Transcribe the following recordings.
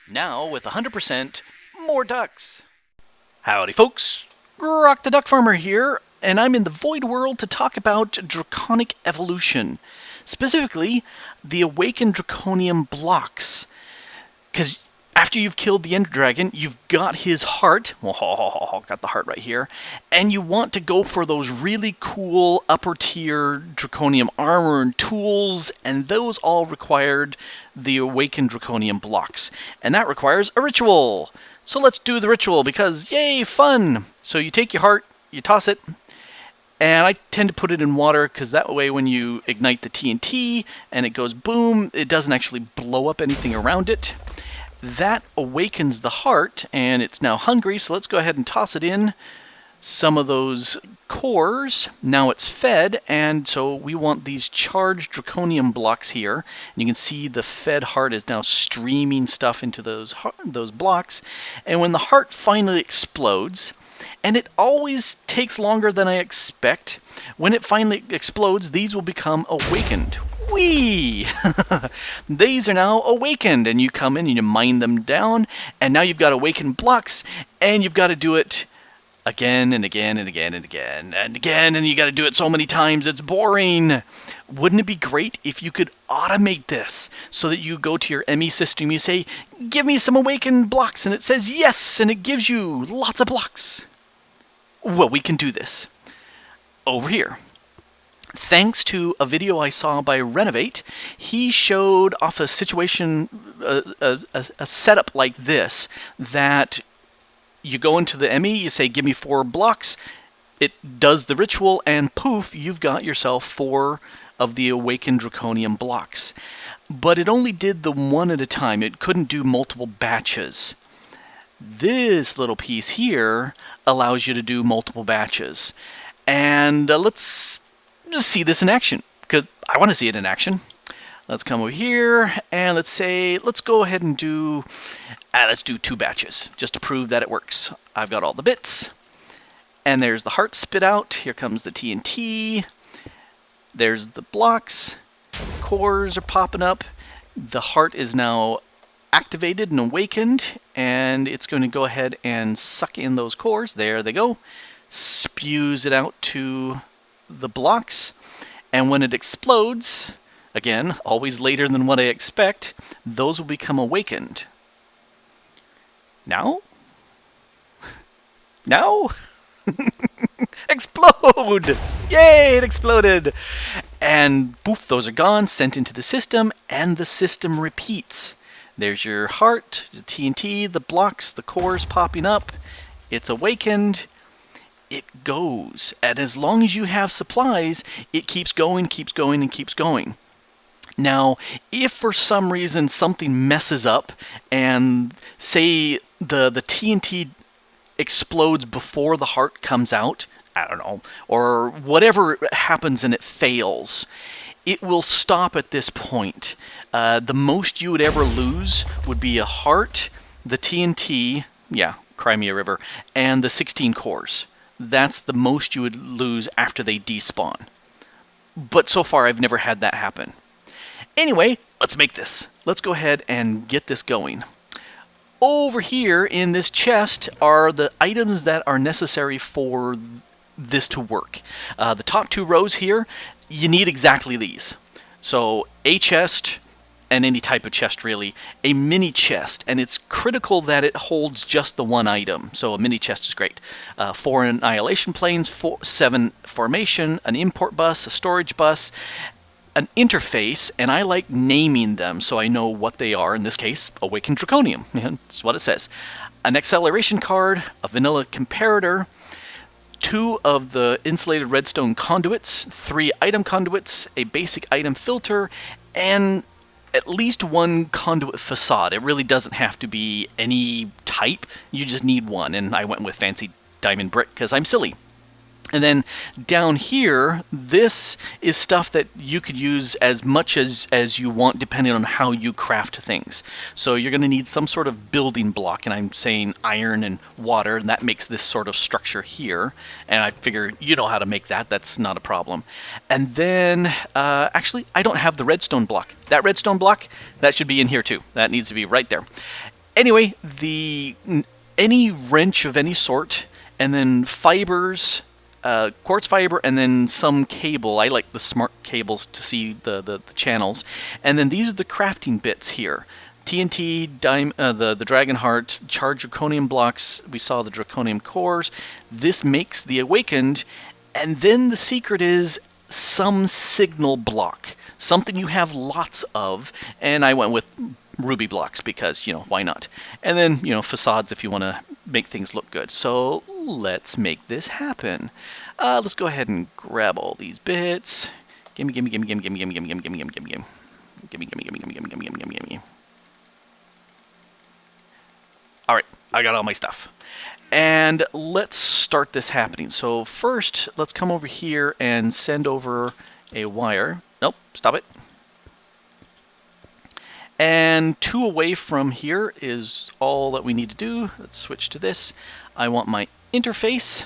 Now with 100% more ducks. Howdy folks, Grok the DuckFarmer here, and I'm in the Void World to talk about Draconic Evolution. Specifically, the Awakened Draconium blocks. Because after you've killed the Ender Dragon, you've got his heart, got the heart right here, and you want to go for those really cool upper tier Draconium armor and tools, and those all required the Awakened Draconium blocks. And that requires a ritual. So let's do the ritual because, yay, fun! So you take your heart, you toss it, and I tend to put it in water because that way when you ignite the TNT and it goes boom, it doesn't actually blow up anything around it. That awakens the heart, and it's now hungry, so let's go ahead and toss it in some of those cores. Now it's fed, and so we want these charged draconium blocks here. And you can see the fed heart is now streaming stuff into those blocks. And when the heart finally explodes, and it always takes longer than I expect, when it finally explodes, these will become awakened. Whee! These are now awakened, and you come in and you mine them down, and now you've got awakened blocks, and you've got to do it again and again and again and again and again, and you got to do it so many times it's boring. Wouldn't it be great if you could automate this so that you go to your ME system, you say, give me some awakened blocks, and it says yes, and it gives you lots of blocks. Well, we can do this over here. Thanks to a video I saw by Renovate, he showed off a situation, a setup like this, that you go into the ME, you say, give me 4 blocks, it does the ritual, and poof, you've got yourself 4 of the Awakened Draconium blocks. But it only did them one at a time. It couldn't do multiple batches. This little piece here allows you to do multiple batches. And let's just see this in action, because I want to see it in action. Let's come over here, and let's go ahead and do, let's do 2 batches, just to prove that it works. I've got all the bits, and there's the heart spit out. Here comes the TNT. There's the blocks. Cores are popping up. The heart is now activated and awakened, and it's going to go ahead and suck in those cores. There they go. Spews it out to the blocks, and when it explodes, again, always later than what I expect, those will become awakened. Now? Now? Explode! Yay, it exploded! And poof, those are gone, sent into the system, and the system repeats. There's your heart, the TNT, the blocks, the cores popping up. It's awakened. It goes. And as long as you have supplies, it keeps going, and keeps going. Now, if for some reason something messes up and say the TNT explodes before the heart comes out, I don't know, or whatever happens and it fails, it will stop at this point. The most you would ever lose would be a heart, the TNT, yeah, Crimea River, and the 16 cores. That's the most you would lose after they despawn. But so far, I've never had that happen. Anyway, let's make this. Let's go ahead and get this going. Over here in this chest are the items that are necessary for this to work. The top 2 rows here, you need exactly these. So a chest, and any type of chest really, a mini chest, and it's critical that it holds just the one item, so a mini chest is great. 4 annihilation planes, 7 formation, an import bus, a storage bus, an interface, and I like naming them so I know what they are, in this case, Awakened Draconium, that's what it says. An acceleration card, a vanilla comparator, 2 of the insulated redstone conduits, 3 item conduits, a basic item filter, and at least 1 conduit facade. It really doesn't have to be any type, you just need 1, and I went with fancy diamond brick because I'm silly. And then down here, this is stuff that you could use as much as you want depending on how you craft things. So you're going to need some sort of building block, and I'm saying iron and water, and that makes this sort of structure here. And I figure you know how to make that, that's not a problem. And then, actually, I don't have the redstone block. That redstone block, that should be in here too. That needs to be right there. Anyway, any wrench of any sort, and then fibers, quartz fiber, and then some cable. I like the smart cables to see the channels. And then these are the crafting bits here. TNT, the Dragon Heart, Charged Draconium blocks. We saw the Draconium cores. This makes the Awakened. And then the secret is some signal block. Something you have lots of. And I went with ruby blocks because, why not? And then, facades if you want to make things look good. So let's make this happen. Let's go ahead and grab all these bits. Gimme. All right, I got all my stuff. And let's start this happening. So first, let's come over here and send over a wire. Nope, stop it. And 2 away from here is all that we need to do. Let's switch to this. I want my interface,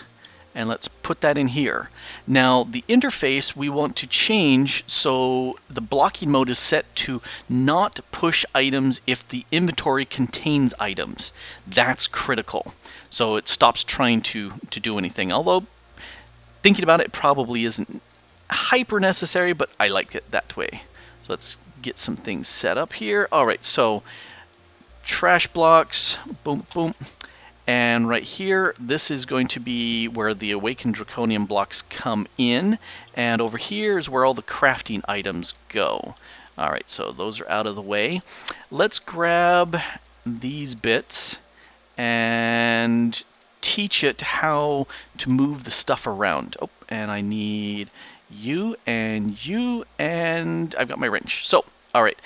and let's put that in here. Now, the interface we want to change so the blocking mode is set to not push items if the inventory contains items. That's critical. So it stops trying to do anything. Although, thinking about it, probably isn't hyper necessary, but I like it that way. So let's get some things set up here. All right, so trash blocks, boom, boom. And right here, this is going to be where the Awakened Draconium blocks come in. And over here is where all the crafting items go. All right, so those are out of the way. Let's grab these bits and teach it how to move the stuff around. Oh, and I need you, and I've got my wrench. So, all right,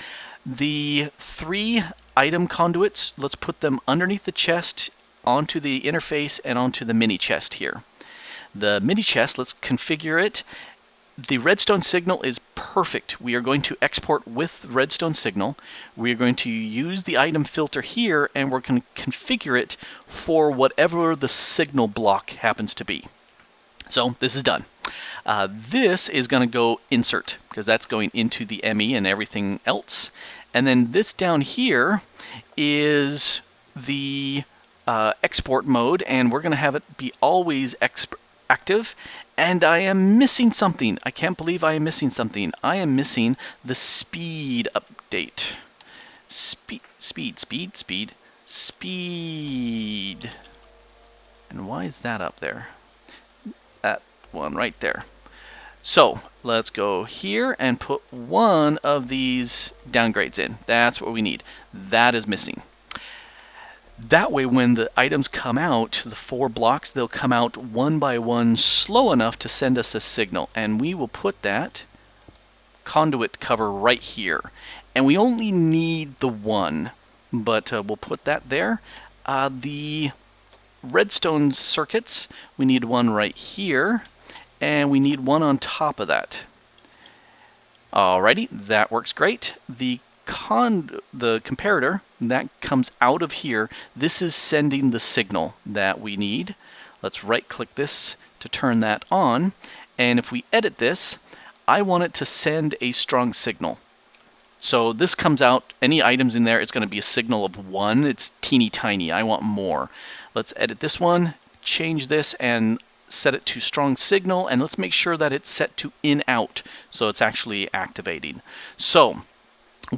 the 3 item conduits, let's put them underneath the chest, onto the interface, and onto the mini chest here. The mini chest, let's configure it. The redstone signal is perfect. We are going to export with redstone signal. We are going to use the item filter here, and we're going to configure it for whatever the signal block happens to be. So this is done. This is going to go insert, because that's going into the ME and everything else. And then this down here is the export mode, and we're going to have it be always active. And I am missing something. I can't believe I am missing something. I am missing the speed update. Speed. And why is that up there? That one right there. So let's go here and put one of these downgrades in. That's what we need. That is missing. That way, when the items come out, the 4 blocks, they'll come out one by one slow enough to send us a signal. And we will put that conduit cover right here. And we only need the 1, but we'll put that there. The redstone circuits, we need one right here, and we need one on top of that. Alrighty, that works great. The comparator, that comes out of here. This is sending the signal that we need. Let's right click this to turn that on. And if we edit this, I want it to send a strong signal. So this comes out, any items in there, it's going to be a signal of 1. It's teeny tiny. I want more. Let's edit this one, change this, and set it to strong signal. And let's make sure that it's set to in-out, so it's actually activating. So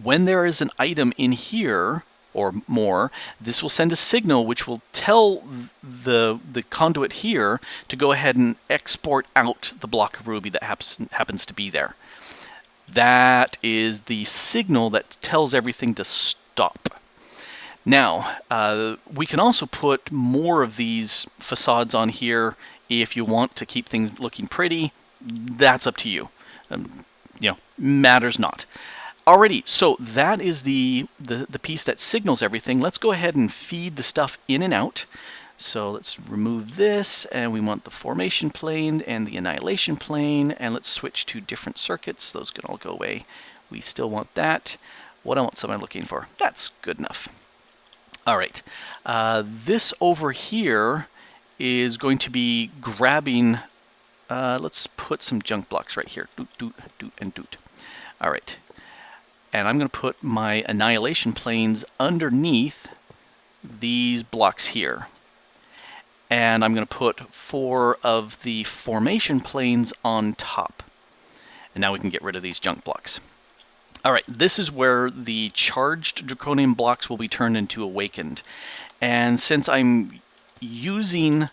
when there is an item in here, or more, this will send a signal which will tell the conduit here to go ahead and export out the block of ruby that happens to be there. That is the signal that tells everything to stop. Now, we can also put more of these facades on here if you want to keep things looking pretty. That's up to you. Matters not. Alrighty, so that is the piece that signals everything. Let's go ahead and feed the stuff in and out. So let's remove this, and we want the formation plane and the annihilation plane, and let's switch to different circuits. Those can all go away. We still want that. What else am I looking for? That's good enough. Alright, this over here is going to be grabbing, let's put some junk blocks right here. Doot, and doot. Alright. And I'm going to put my annihilation planes underneath these blocks here. And I'm going to put 4 of the formation planes on top. And now we can get rid of these junk blocks. Alright, this is where the charged draconium blocks will be turned into awakened. And since I'm using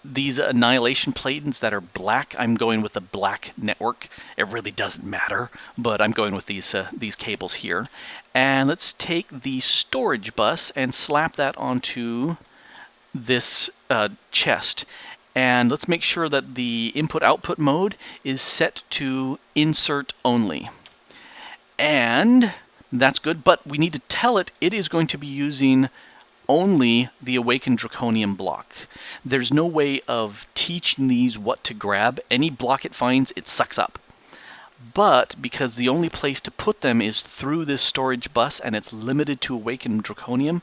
these annihilation planes that are black, I'm going with a black network. It really doesn't matter, but I'm going with these cables here. And let's take the storage bus and slap that onto this chest. And let's make sure that the input-output mode is set to insert only. And that's good, but we need to tell it is going to be using only the Awakened Draconium block. There's no way of teaching these what to grab. Any block it finds, it sucks up. But because the only place to put them is through this storage bus and it's limited to Awakened Draconium,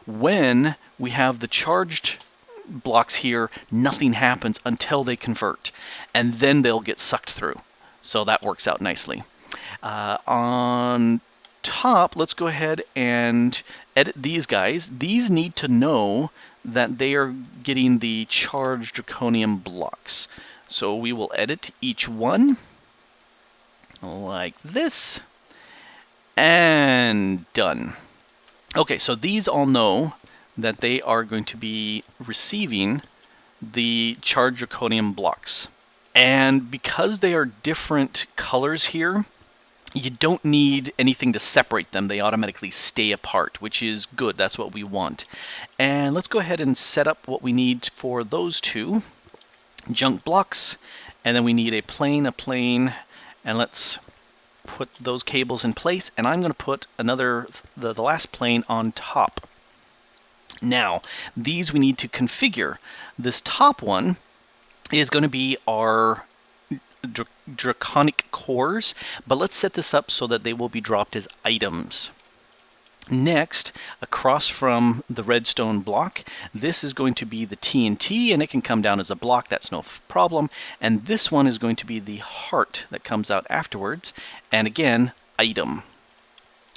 when we have the charged blocks here, nothing happens until they convert, and then they'll get sucked through. So that works out nicely. On top, let's go ahead and edit these guys. These need to know that they are getting the Charged Draconium blocks. So we will edit each one like this, and done. Okay, so these all know that they are going to be receiving the Charged Draconium blocks. And because they are different colors here, you don't need anything to separate them. They automatically stay apart, which is good. That's what we want. And let's go ahead and set up what we need for those two junk blocks. And then we need a plane, and let's put those cables in place. And I'm going to put the last plane on top. Now, these we need to configure. This top one is going to be our draconic cores, but let's set this up so that they will be dropped as items. Next, across from the redstone block, this is going to be the TNT, and it can come down as a block, that's no problem. And this one is going to be the heart that comes out afterwards, and again, item.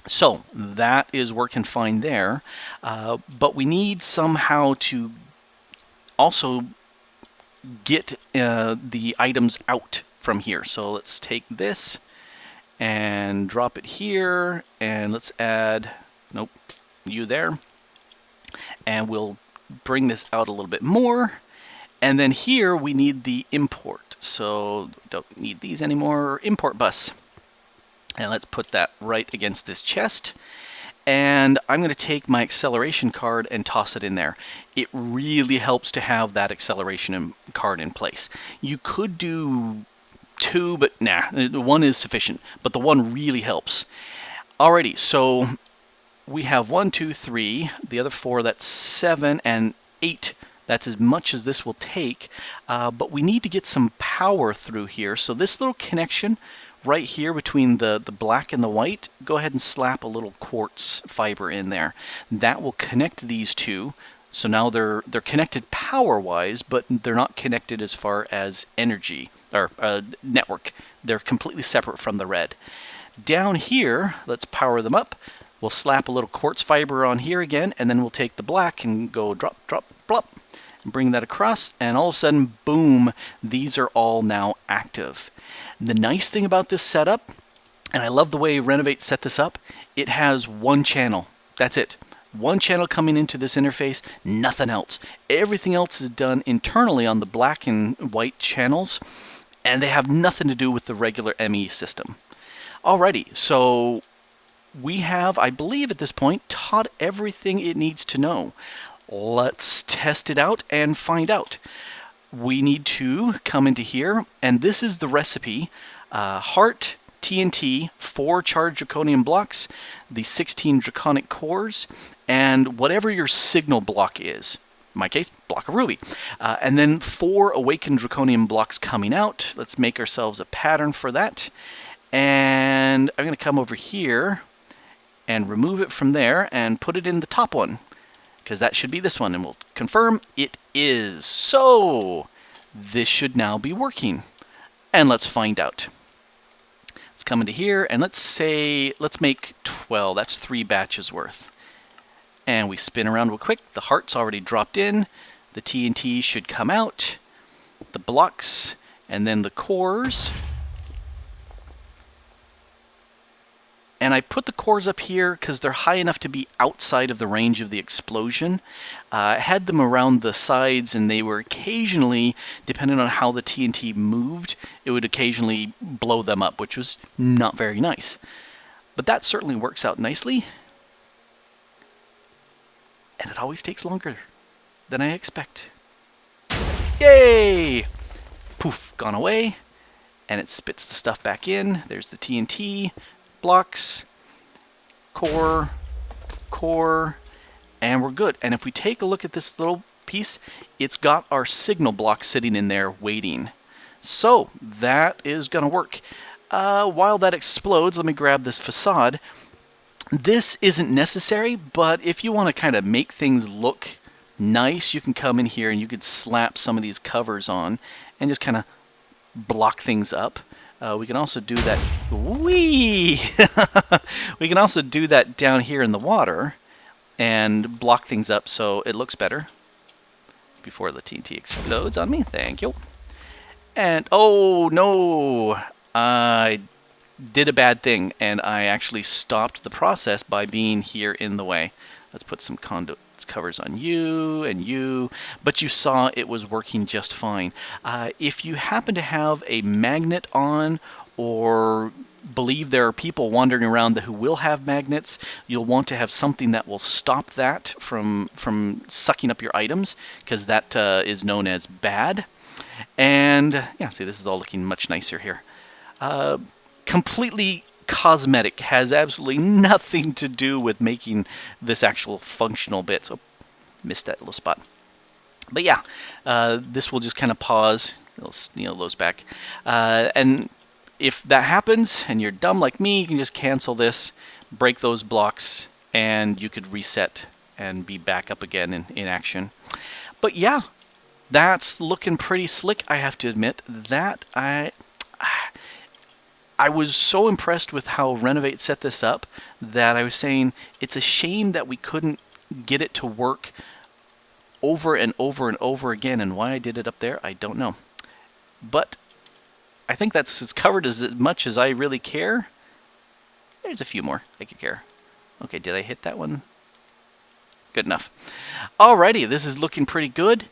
So that is working fine there, but we need somehow to also get the items out from here. So let's take this and drop it here, and let's add, nope, you there, and we'll bring this out a little bit more. And then here we need the import, so don't need these anymore. Import bus. And let's put that right against this chest. And I'm going to take my acceleration card and toss it in there. It really helps to have that acceleration card in place. You could do 2, but nah, 1 is sufficient. But the 1 really helps. Alrighty, so we have 1, 2, 3. The other 4, that's 7 and 8. That's as much as this will take. But we need to get some power through here. So this little connection right here between the black and the white, go ahead and slap a little quartz fiber in there. That will connect these two. So now they're connected power-wise, but they're not connected as far as energy or network. They're completely separate from the red. Down here, let's power them up. We'll slap a little quartz fiber on here again, and then we'll take the black and go drop, drop, plop, and bring that across, and all of a sudden, boom, these are all now active. The nice thing about this setup, and I love the way Renovate set this up, it has one channel. That's it. One channel coming into this interface, nothing else. Everything else is done internally on the black and white channels, and they have nothing to do with the regular ME system. Alrighty, so we have, I believe at this point, taught everything it needs to know. Let's test it out and find out. We need to come into here, and this is the recipe. Heart, TNT, 4 charged draconium blocks, the 16 draconic cores, and whatever your signal block is. In my case, block of ruby. And then 4 awakened draconium blocks coming out. Let's make ourselves a pattern for that. And I'm going to come over here and remove it from there and put it in the top one, because that should be this one, and we'll confirm it is. So this should now be working, and let's find out. Let's come into here, and let's make 12. That's 3 batches worth. and we spin around real quick. The heart's already dropped in. The TNT should come out. The blocks, and then the cores. And I put the cores up here because they're high enough to be outside of the range of the explosion. I had them around the sides, and they were occasionally, depending on how the TNT moved, it would occasionally blow them up, which was not very nice. But that certainly works out nicely. And it always takes longer than I expect. Yay! Poof, gone away. And it spits the stuff back in. There's the TNT. Blocks, core, and we're good. And if we take a look at this little piece, it's got our signal block sitting in there waiting. So that is going to work. While that explodes, let me grab this facade. This isn't necessary, but if you want to kind of make things look nice, you can come in here and you could slap some of these covers on and just kind of block things up. We can also do that. Whee! We can also do that down here in the water and block things up so it looks better before the TNT explodes on me. Thank you. And oh no, I did a bad thing, and I actually stopped the process by being here in the way. Let's put some conduit covers on you and you, but you saw it was working just fine. If you happen to have a magnet on, or believe there are people wandering around who will have magnets, you'll want to have something that will stop that from sucking up your items, because that is known as bad. And yeah, see, this is all looking much nicer here. Completely cosmetic, has absolutely nothing to do with making this actual functional bit. So missed that little spot. But yeah, this will just kind of pause. It'll steal those back. And if that happens and you're dumb like me, you can just cancel this, break those blocks, and you could reset and be back up again in action. But yeah, that's looking pretty slick, I have to admit. That I was so impressed with how Renovate set this up that I was saying it's a shame that we couldn't get it to work over and over and over again, and why I did it up there, I don't know. But I think that's as covered as much as I really care. There's a few more I could care. Okay, did I hit that one? Good enough. Alrighty, this is looking pretty good.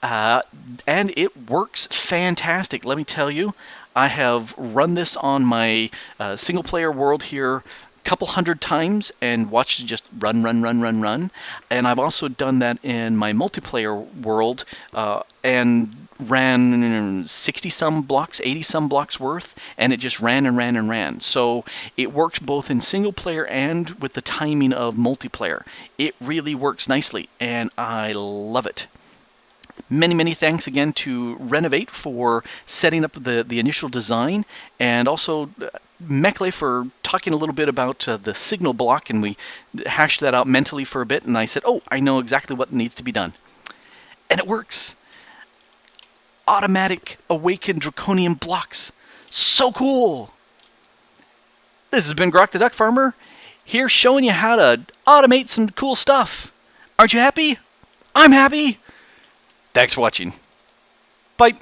And it works fantastic, let me tell you. I have run this on my single-player world here a couple hundred times and watched it just run. And I've also done that in my multiplayer world and ran 60-some blocks, 80-some blocks worth, and it just ran and ran. So it works both in single-player and with the timing of multiplayer. It really works nicely, and I love it. Many thanks again to Renovate for setting up the initial design, and also Mekle for talking a little bit about the signal block, and we hashed that out mentally for a bit, and I said, oh, I know exactly what needs to be done. And it works. Automatic Awakened Draconium blocks. So cool! This has been Grok the DuckFarmer, here showing you how to automate some cool stuff. Aren't you happy? I'm happy! Thanks for watching. Bye.